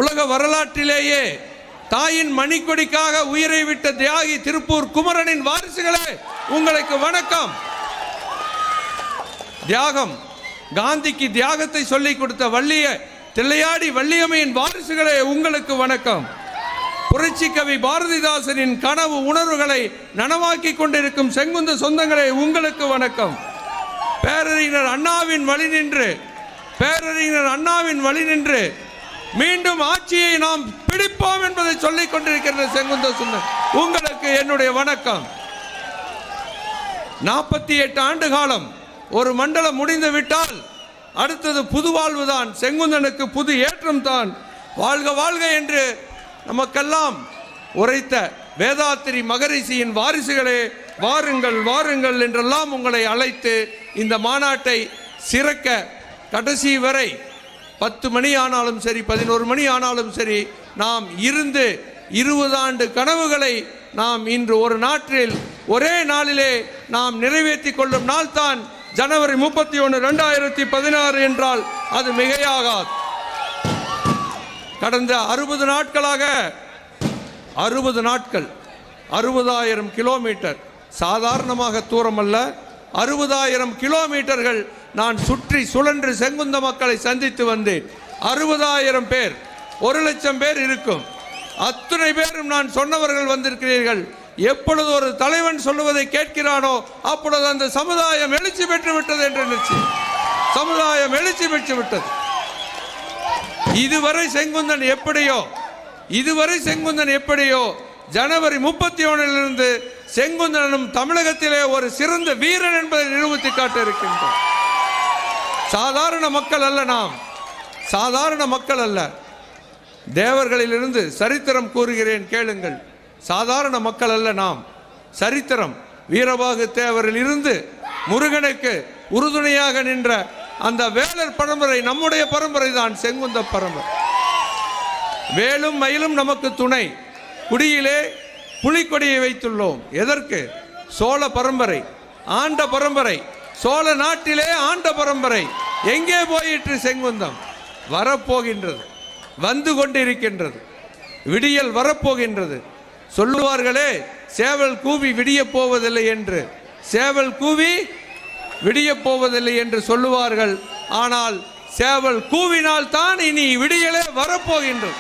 உலக வரலாற்றிலேயே தாயின் மணிக்கொடிக்காக உயிரை விட்ட தியாகி திருப்பூர் குமரனின் வாரிசுகளே, உங்களுக்கு வணக்கம். தியாகம், காந்திக்கு தியாகத்தை சொல்லிக் கொடுத்த வள்ளிய தில்லையாடி வள்ளியம்மையின் வாரிசுகளே, உங்களுக்கு வணக்கம். புரட்சி கவி பாரதிதாசனின் கனவு உணர்வுகளை நனவாக்கி கொண்டிருக்கும் செங்குந்த சொந்தங்களே, உங்களுக்கு வணக்கம். பேரறிஞர் அண்ணாவின் வழி நின்று மீண்டும் ஆட்சியை நாம் பிடிப்போம் என்பதை சொல்லிக் கொண்டிருக்கிற செங்குந்த சொந்தம், உங்களுக்கு என்னுடைய வணக்கம். 48 ஆண்டு காலம் ஒரு மண்டலம் முடிந்து விட்டால் அடுத்தது புது வாழ்வுதான். செங்குந்தனுக்கு புது ஏற்றம் தான். வாழ்க வாழ்க என்று நமக்கெல்லாம் உரைத்த வேதாத்திரி மகரிஷியின் வாரிசுகளே, வாருங்கள் வாருங்கள் என்றெல்லாம் உங்களை அழைத்து இந்த மாநாட்டை சிறக்க கடைசி வரை 10 மணி ஆனாலும் சரி, 11 மணி ஆனாலும் சரி, நாம் இருந்து 20 ஆண்டு கனவுகளை நாம் இன்று ஒரு நாட்டில் ஒரே நாளிலே நாம் நிறைவேற்றி கொள்ளும் நாள் தான் ஜனவரி 31, 2016 என்றால் அது மிகையாகாது. கடந்த 60 நாட்களாக 60 நாட்கள் 60,000 கிலோமீட்டர் சாதாரணமாக தூரம் அல்ல. 60,000 கிலோமீட்டர்கள் நான் சுற்றி சுழன்று செங்குந்த மக்களை சந்தித்து வந்தேன். 60,000 பேர், 1,00,000 பேர் இருக்கும். அத்தனை பேரும் நான் சொன்னவர்கள் வந்திருக்கிறீர்கள். எப்பொழுது ஒரு தலைவன் சொல்லுவதை கேட்கிறானோ அப்பொழுது அந்த சமுதாயம் எழுச்சி பெற்று விட்டது என்று நினைச்சு சமுதாயம் எழுச்சி பெற்று விட்டது. இதுவரை செங்குந்தன் எப்படியோ ஜனவரி 31 செங்குந்தனும் தமிழகத்திலே ஒரு சிறந்த வீரன் என்பதை நிரூபித்து காட்ட இருக்கின்றோம். சாதாரண மக்கள் அல்ல நாம், சாதாரண மக்கள் அல்ல. தேவர்களிலிருந்து சரித்திரம் கூறுகிறேன் கேளுங்கள். சாதாரண மக்கள் அல்ல நாம். சரித்திரம் வீரபாகு தேவரில் இருந்து முருகனுக்கு உறுதுணையாக நின்ற அந்த வேலர் பரம்பரை நம்முடைய பரம்பரை தான், செங்குந்த பரம்பரை. வேலும் மயிலும் நமக்கு துணை. குடியிலே புலிக்கொடியை வைத்துள்ளோம். எதற்கு? சோழ பரம்பரை, ஆண்ட பரம்பரை, சோழ நாட்டிலே ஆண்ட பரம்பரை. எங்கே போயிற்று செங்குந்தம்? வரப்போகின்றது, வந்து கொண்டிருக்கின்றது. விடியல் வரப்போகின்றது. சொல்லுவார்களே சேவல் கூவி விடிய போவதில்லை என்று. சேவல் கூவி விடிய போவதில்லை என்று சொல்லுவார்கள். ஆனால் சேவல் கூவினால் தான் இனி விடியலே வரப்போகின்றது.